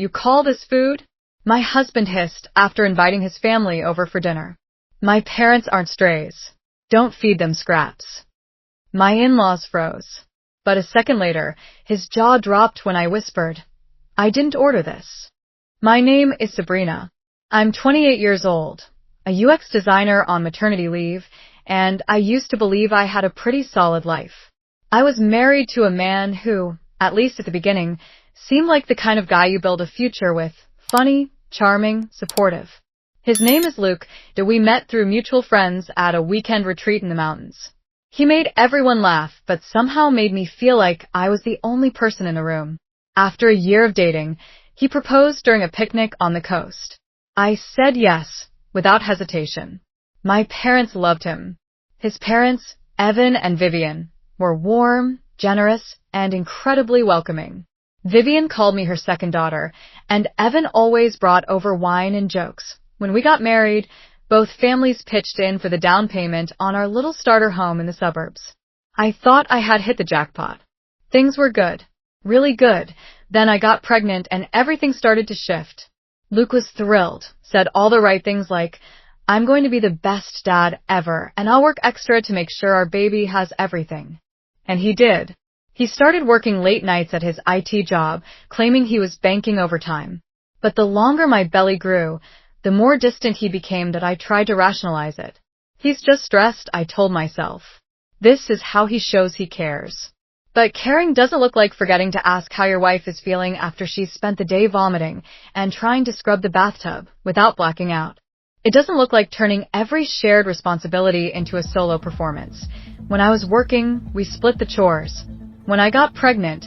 You call this food? My husband hissed after inviting his family over for dinner. My parents aren't strays. Don't feed them scraps. My in-laws froze. But a second later, his jaw dropped when I whispered, I didn't order this. My name is Sabrina. I'm 28 years old, a UX designer on maternity leave, and I used to believe I had a pretty solid life. I was married to a man who, at least at the beginning, seemed like the kind of guy you build a future with, funny, charming, supportive. His name is Luke, and we met through mutual friends at a weekend retreat in the mountains. He made everyone laugh, but somehow made me feel like I was the only person in the room. After a year of dating, he proposed during a picnic on the coast. I said yes, without hesitation. My parents loved him. His parents, Evan and Vivian, were warm, generous, and incredibly welcoming. Vivian called me her second daughter, and Evan always brought over wine and jokes. When we got married, both families pitched in for the down payment on our little starter home in the suburbs. I thought I had hit the jackpot. Things were good. Really good. Then I got pregnant and everything started to shift. Luke was thrilled, said all the right things like, I'm going to be the best dad ever, and I'll work extra to make sure our baby has everything. And he did. He started working late nights at his IT job, claiming he was banking overtime. But the longer my belly grew, the more distant he became that I tried to rationalize it. He's just stressed, I told myself. This is how he shows he cares. But caring doesn't look like forgetting to ask how your wife is feeling after she's spent the day vomiting and trying to scrub the bathtub without blacking out. It doesn't look like turning every shared responsibility into a solo performance. When I was working, we split the chores. When I got pregnant,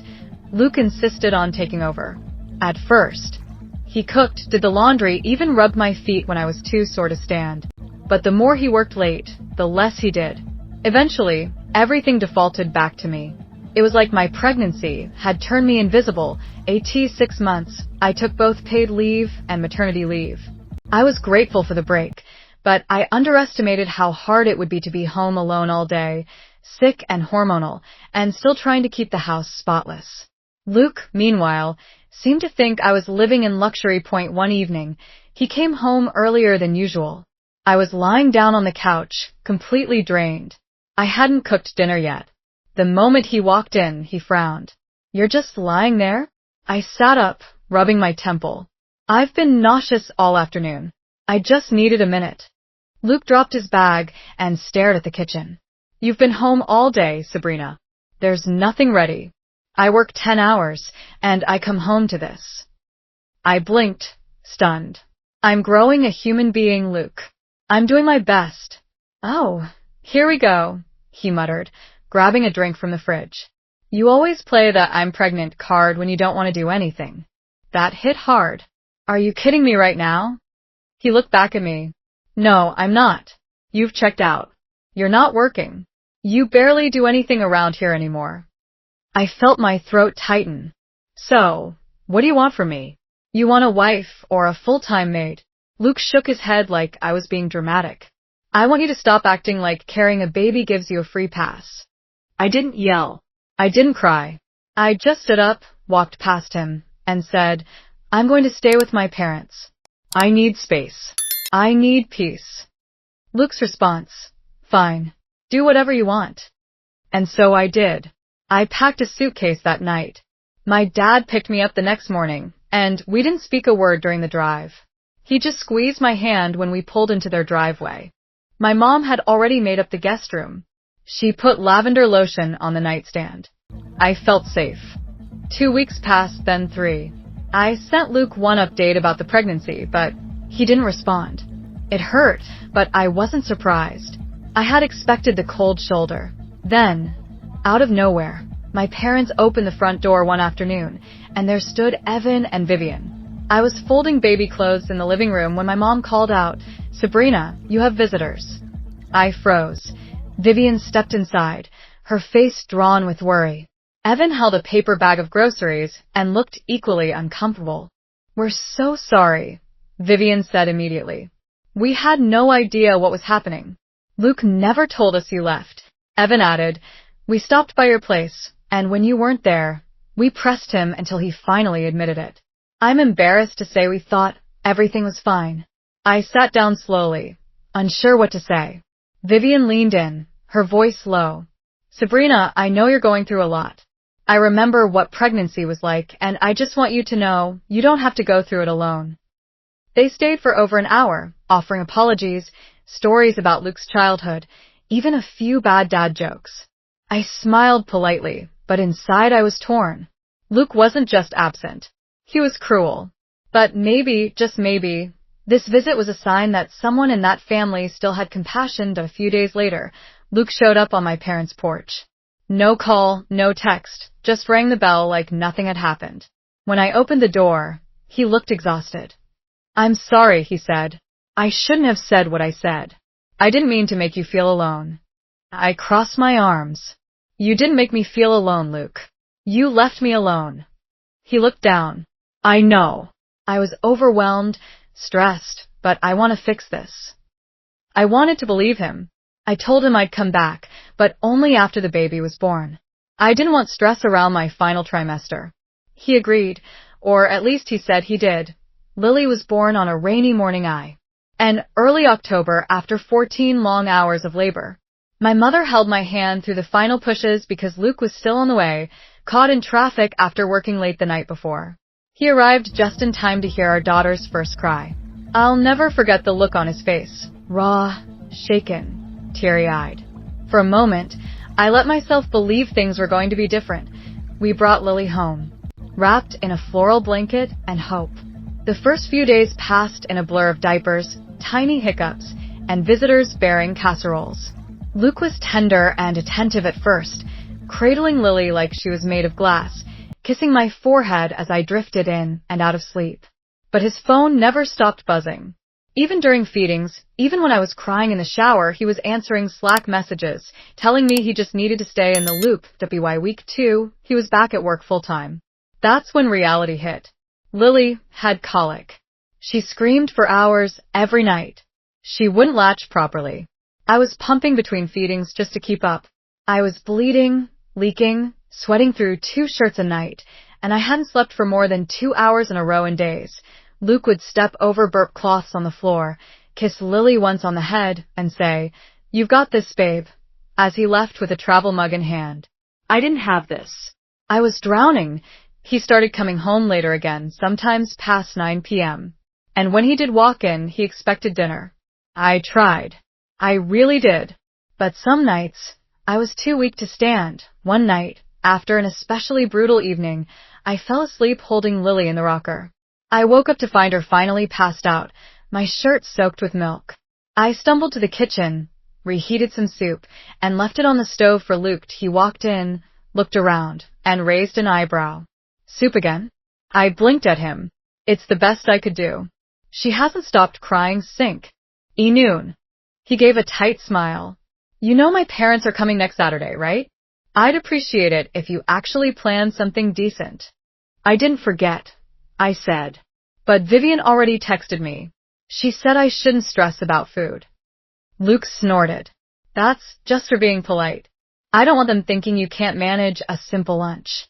Luke insisted on taking over. At first, he cooked, did the laundry, even rubbed my feet when I was too sore to stand. But the more he worked late, the less he did. Eventually, everything defaulted back to me. It was like my pregnancy had turned me invisible. 6 months, I took both paid leave and maternity leave. I was grateful for the break, but I underestimated how hard it would be to be home alone all day, sick and hormonal, and still trying to keep the house spotless. Luke, meanwhile, seemed to think I was living in luxury. One evening, he came home earlier than usual. I was lying down on the couch, completely drained. I hadn't cooked dinner yet. The moment he walked in, he frowned. You're just lying there? I sat up, rubbing my temple. I've been nauseous all afternoon. I just needed a minute. Luke dropped his bag and stared at the kitchen. You've been home all day, Sabrina. There's nothing ready. I work 10 hours, and I come home to this. I blinked, stunned. I'm growing a human being, Luke. I'm doing my best. Oh, here we go, he muttered, grabbing a drink from the fridge. You always play the I'm pregnant card when you don't want to do anything. That hit hard. Are you kidding me right now? He looked back at me. No, I'm not. You've checked out. You're not working. You barely do anything around here anymore. I felt my throat tighten. So, what do you want from me? You want a wife or a full-time maid? Luke shook his head like I was being dramatic. I want you to stop acting like carrying a baby gives you a free pass. I didn't yell. I didn't cry. I just stood up, walked past him, and said, I'm going to stay with my parents. I need space. I need peace. Luke's response, fine. Do whatever you want. And so I did. I packed a suitcase that night. My dad picked me up the next morning, and we didn't speak a word during the drive. He just squeezed my hand when we pulled into their driveway. My mom had already made up the guest room. She put lavender lotion on the nightstand. I felt safe. 2 weeks passed, then 3. I sent Luke one update about the pregnancy, but he didn't respond. It hurt, but I wasn't surprised. I had expected the cold shoulder. Then, out of nowhere, my parents opened the front door one afternoon, and there stood Evan and Vivian. I was folding baby clothes in the living room when my mom called out, Sabrina, you have visitors. I froze. Vivian stepped inside, her face drawn with worry. Evan held a paper bag of groceries and looked equally uncomfortable. We're so sorry, Vivian said immediately. We had no idea what was happening. Luke never told us you left. Evan added, we stopped by your place, and when you weren't there, we pressed him until he finally admitted it. I'm embarrassed to say we thought everything was fine. I sat down slowly, unsure what to say. Vivian leaned in, her voice low. Sabrina, I know you're going through a lot. I remember what pregnancy was like, and I just want you to know you don't have to go through it alone. They stayed for over an hour, offering apologies, stories about Luke's childhood, even a few bad dad jokes. I smiled politely, but inside I was torn. Luke wasn't just absent. He was cruel. But maybe, just maybe, this visit was a sign that someone in that family still had compassion. A few days later, Luke showed up on my parents' porch. No call, no text, just rang the bell like nothing had happened. When I opened the door, he looked exhausted. I'm sorry, he said. I shouldn't have said what I said. I didn't mean to make you feel alone. I crossed my arms. You didn't make me feel alone, Luke. You left me alone. He looked down. I know. I was overwhelmed, stressed, but I want to fix this. I wanted to believe him. I told him I'd come back, but only after the baby was born. I didn't want stress around my final trimester. He agreed, or at least he said he did. Lily was born on a rainy morning in early October after 14 long hours of labor. My mother held my hand through the final pushes because Luke was still on the way, caught in traffic after working late the night before. He arrived just in time to hear our daughter's first cry. I'll never forget the look on his face. Raw, shaken, teary-eyed. For a moment, I let myself believe things were going to be different. We brought Lily home, wrapped in a floral blanket and hope. The first few days passed in a blur of diapers, tiny hiccups, and visitors bearing casseroles. Luke was tender and attentive at first, cradling Lily like she was made of glass, kissing my forehead as I drifted in and out of sleep. But his phone never stopped buzzing. Even during feedings, even when I was crying in the shower, he was answering Slack messages, telling me he just needed to stay in the loop. By week 2, he was back at work full-time. That's when reality hit. Lily had colic. She screamed for hours every night. She wouldn't latch properly. I was pumping between feedings just to keep up. I was bleeding, leaking, sweating through 2 shirts a night, and I hadn't slept for more than 2 hours in a row in days. Luke would step over burp cloths on the floor, kiss Lily once on the head, and say, "You've got this, babe," as he left with a travel mug in hand. I didn't have this. I was drowning. He started coming home later again, sometimes past 9 p.m. And when he did walk in, he expected dinner. I tried. I really did. But some nights, I was too weak to stand. One night, after an especially brutal evening, I fell asleep holding Lily in the rocker. I woke up to find her finally passed out, my shirt soaked with milk. I stumbled to the kitchen, reheated some soup, and left it on the stove for Luke. He walked in, looked around, and raised an eyebrow. Soup again? I blinked at him. It's the best I could do. She hasn't stopped crying since. Noon. He gave a tight smile. You know my parents are coming next Saturday, right? I'd appreciate it if you actually planned something decent. I didn't forget, I said. But Vivian already texted me. She said I shouldn't stress about food. Luke snorted. That's just for being polite. I don't want them thinking you can't manage a simple lunch.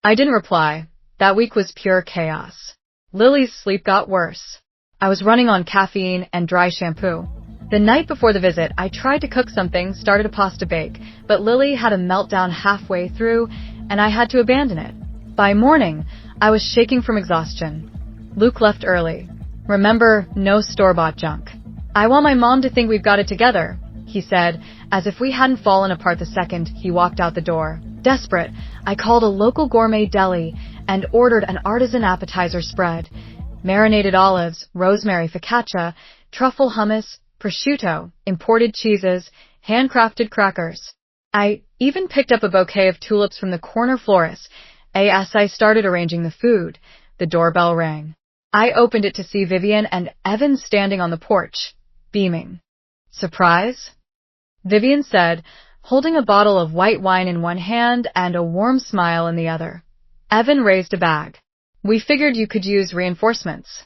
I didn't reply. That week was pure chaos. Lily's sleep got worse. I was running on caffeine and dry shampoo. The night before the visit, I tried to cook something, started a pasta bake, but Lily had a meltdown halfway through, and I had to abandon it. By morning, I was shaking from exhaustion. Luke left early. Remember, no store-bought junk. I want my mom to think we've got it together, he said, as if we hadn't fallen apart the second he walked out the door. Desperate, I called a local gourmet deli and ordered an artisan appetizer spread. Marinated olives, rosemary focaccia, truffle hummus, prosciutto, imported cheeses, handcrafted crackers. I even picked up a bouquet of tulips from the corner florist. As I started arranging the food, the doorbell rang. I opened it to see Vivian and Evan standing on the porch, beaming. Surprise? Vivian said, holding a bottle of white wine in one hand and a warm smile in the other. Evan raised a bag. We figured you could use reinforcements.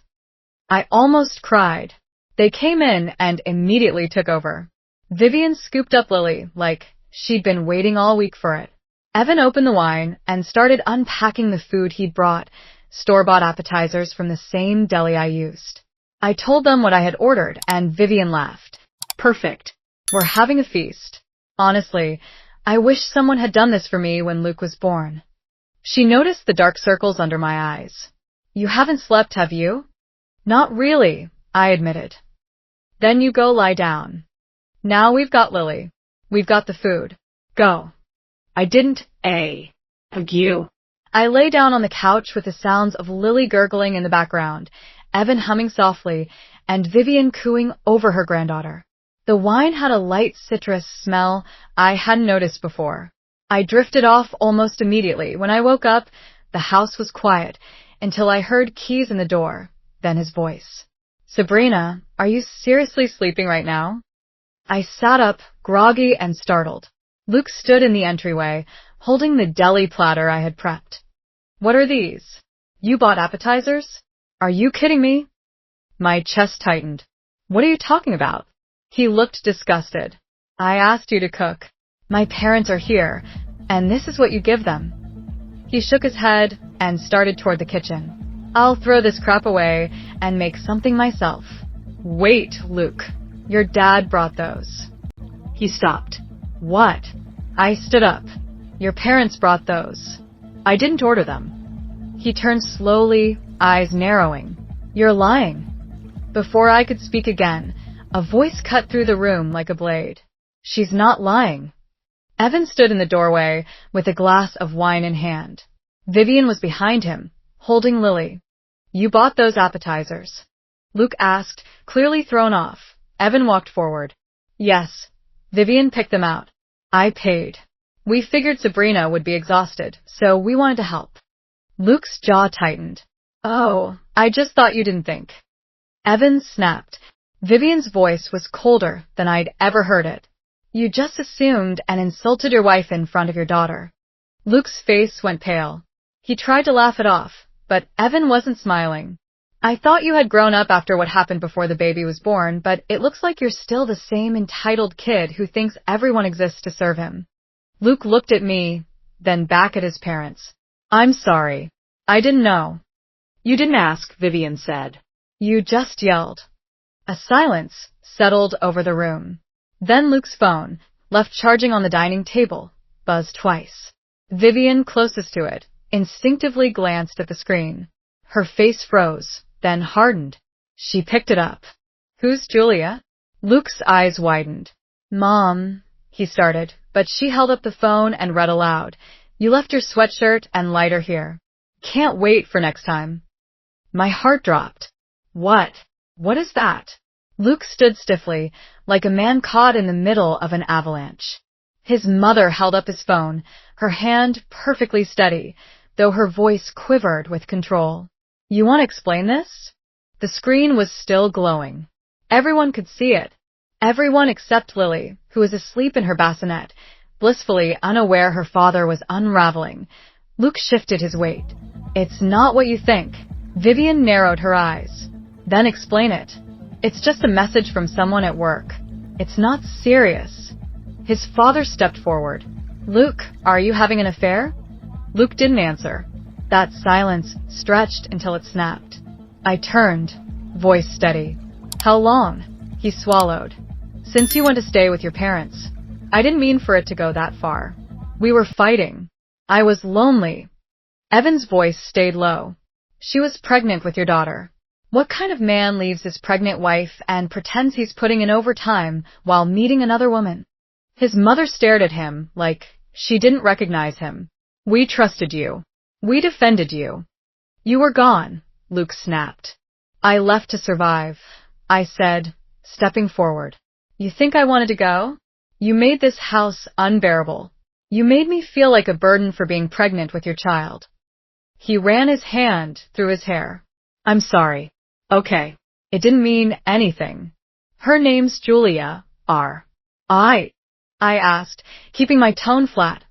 I almost cried. They came in and immediately took over. Vivian scooped up Lily like she'd been waiting all week for it. Evan opened the wine and started unpacking the food he'd brought, store-bought appetizers from the same deli I used. I told them what I had ordered, and Vivian laughed. Perfect. We're having a feast. Honestly, I wish someone had done this for me when Luke was born. She noticed the dark circles under my eyes. You haven't slept, have you? Not really, I admitted. Then you go lie down. Now we've got Lily. We've got the food. Go. I didn't hug you. I lay down on the couch with the sounds of Lily gurgling in the background, Evan humming softly, and Vivian cooing over her granddaughter. The wine had a light citrus smell I hadn't noticed before. I drifted off almost immediately. When I woke up, the house was quiet until I heard keys in the door, then his voice. Sabrina, are you seriously sleeping right now? I sat up, groggy and startled. Luke stood in the entryway, holding the deli platter I had prepped. What are these? You bought appetizers? Are you kidding me? My chest tightened. What are you talking about? He looked disgusted. I asked you to cook. My parents are here, and this is what you give them. He shook his head and started toward the kitchen. I'll throw this crap away and make something myself. Wait, Luke. Your dad brought those. He stopped. What? I stood up. Your parents brought those. I didn't order them. He turned slowly, eyes narrowing. You're lying. Before I could speak again, a voice cut through the room like a blade. She's not lying. Evan stood in the doorway with a glass of wine in hand. Vivian was behind him, holding Lily. You bought those appetizers? Luke asked, clearly thrown off. Evan walked forward. Yes. Vivian picked them out. I paid. We figured Sabrina would be exhausted, so we wanted to help. Luke's jaw tightened. Oh, I just thought you didn't think. Evan snapped. Vivian's voice was colder than I'd ever heard it. You just assumed and insulted your wife in front of your daughter. Luke's face went pale. He tried to laugh it off, but Evan wasn't smiling. I thought you had grown up after what happened before the baby was born, but it looks like you're still the same entitled kid who thinks everyone exists to serve him. Luke looked at me, then back at his parents. I'm sorry. I didn't know. You didn't ask, Vivian said. You just yelled. A silence settled over the room. Then Luke's phone, left charging on the dining table, buzzed twice. Vivian, closest to it, instinctively glanced at the screen. Her face froze, then hardened. She picked it up. Who's Julia? Luke's eyes widened. Mom, he started, but she held up the phone and read aloud. You left your sweatshirt and lighter here. Can't wait for next time. My heart dropped. What? What is that? Luke stood stiffly, like a man caught in the middle of an avalanche. His mother held up his phone, her hand perfectly steady, though her voice quivered with control. You want to explain this? The screen was still glowing. Everyone could see it. Everyone except Lily, who was asleep in her bassinet, blissfully unaware her father was unraveling. Luke shifted his weight. It's not what you think. Vivian narrowed her eyes. Then explain it. It's just a message from someone at work. It's not serious. His father stepped forward. Luke, are you having an affair? Luke didn't answer. That silence stretched until it snapped. I turned, voice steady. How long? He swallowed. Since you went to stay with your parents. I didn't mean for it to go that far. We were fighting. I was lonely. Evan's voice stayed low. She was pregnant with your daughter. What kind of man leaves his pregnant wife and pretends he's putting in overtime while meeting another woman? His mother stared at him like she didn't recognize him. We trusted you. We defended you. You were gone, Luke snapped. I left to survive, I said, stepping forward. You think I wanted to go? You made this house unbearable. You made me feel like a burden for being pregnant with your child. He ran his hand through his hair. I'm sorry. Okay. It didn't mean anything. Her name's Julia, I asked, keeping my tone flat.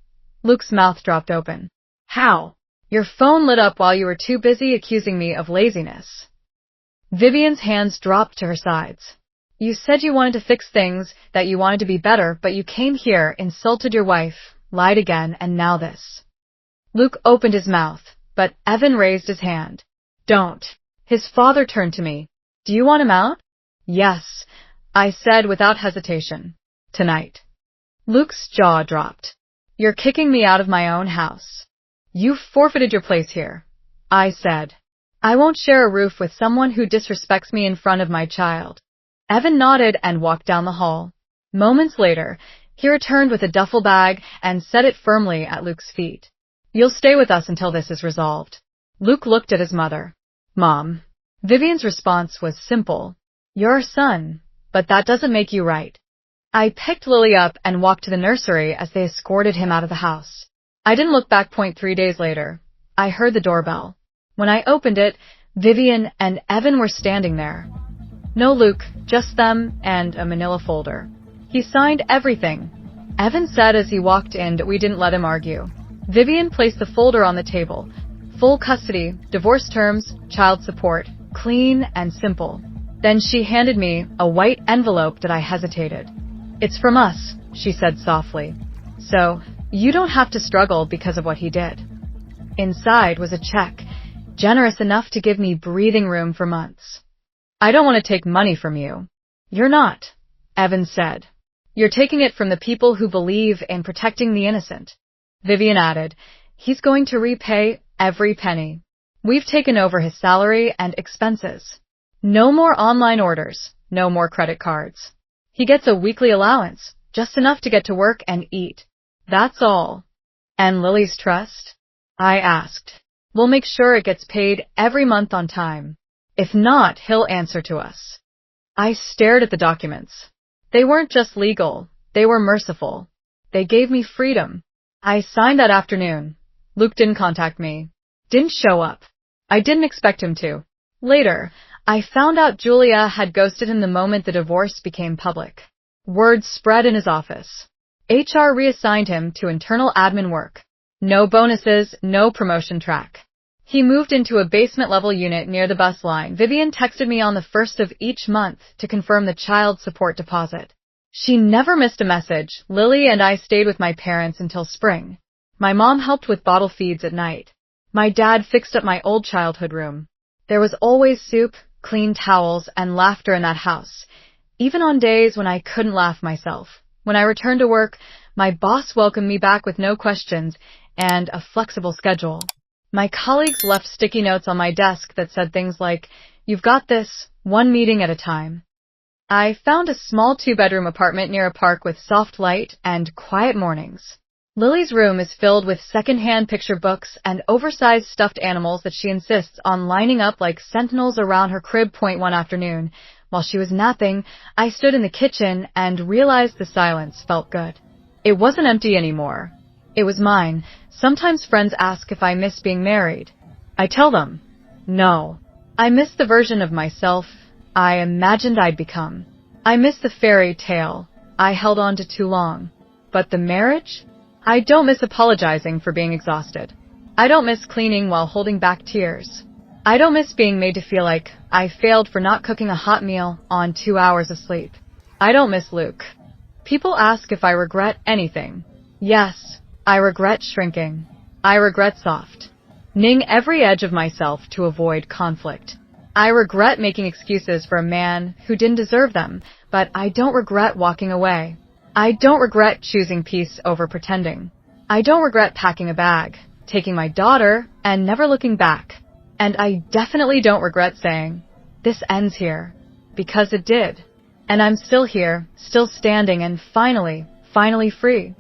Luke's mouth dropped open. How? Your phone lit up while you were too busy accusing me of laziness. Vivian's hands dropped to her sides. You said you wanted to fix things, that you wanted to be better, but you came here, insulted your wife, lied again, and now this. Luke opened his mouth, but Evan raised his hand. Don't. His father turned to me. Do you want him out? Yes, I said without hesitation. Tonight. Luke's jaw dropped. You're kicking me out of my own house. You've forfeited your place here, I said. I won't share a roof with someone who disrespects me in front of my child. Evan nodded and walked down the hall. Moments later, he returned with a duffel bag and set it firmly at Luke's feet. You'll stay with us until this is resolved. Luke looked at his mother. Mom. Vivian's response was simple. You're a son, but that doesn't make you right. I picked Lily up and walked to the nursery as they escorted him out of the house. I didn't look back. 3 days later, I heard the doorbell. When I opened it, Vivian and Evan were standing there. No Luke, just them and a manila folder. He signed everything. Evan said as he walked in that we didn't let him argue. Vivian placed the folder on the table. Full custody, divorce terms, child support, clean and simple. Then she handed me a white envelope that I hesitated. It's from us, she said softly. So, you don't have to struggle because of what he did. Inside was a check, generous enough to give me breathing room for months. I don't want to take money from you. You're not, Evan said. You're taking it from the people who believe in protecting the innocent. Vivian added, he's going to repay every penny. We've taken over his salary and expenses. No more online orders, no more credit cards. He gets a weekly allowance, just enough to get to work and eat. That's all. And Lily's trust? I asked. We'll make sure it gets paid every month on time. If not, he'll answer to us. I stared at the documents. They weren't just legal, they were merciful. They gave me freedom. I signed that afternoon. Luke didn't contact me. Didn't show up. I didn't expect him to. Later, I found out Julia had ghosted him the moment the divorce became public. Word spread in his office. HR reassigned him to internal admin work. No bonuses, no promotion track. He moved into a basement-level unit near the bus line. Vivian texted me on the 1st of each month to confirm the child support deposit. She never missed a message. Lily and I stayed with my parents until spring. My mom helped with bottle feeds at night. My dad fixed up my old childhood room. There was always soup, clean towels, and laughter in that house, even on days when I couldn't laugh myself. When I returned to work, my boss welcomed me back with no questions and a flexible schedule. My colleagues left sticky notes on my desk that said things like, "You've got this, one meeting at a time." I found a small 2-bedroom apartment near a park with soft light and quiet mornings. Lily's room is filled with second-hand picture books and oversized stuffed animals that she insists on lining up like sentinels around her crib. One afternoon, while she was napping, I stood in the kitchen and realized the silence felt good. It wasn't empty anymore. It was mine. Sometimes friends ask if I miss being married. I tell them, no. I miss the version of myself I imagined I'd become. I miss the fairy tale I held on to too long. But the marriage? I don't miss apologizing for being exhausted. I don't miss cleaning while holding back tears. I don't miss being made to feel like I failed for not cooking a hot meal on 2 hours of sleep. I don't miss Luke. People ask if I regret anything. Yes, I regret shrinking. I regret softening every edge of myself to avoid conflict. I regret making excuses for a man who didn't deserve them, but I don't regret walking away. I don't regret choosing peace over pretending. I don't regret packing a bag, taking my daughter, and never looking back. And I definitely don't regret saying, this ends here. Because it did. And I'm still here, still standing and finally free.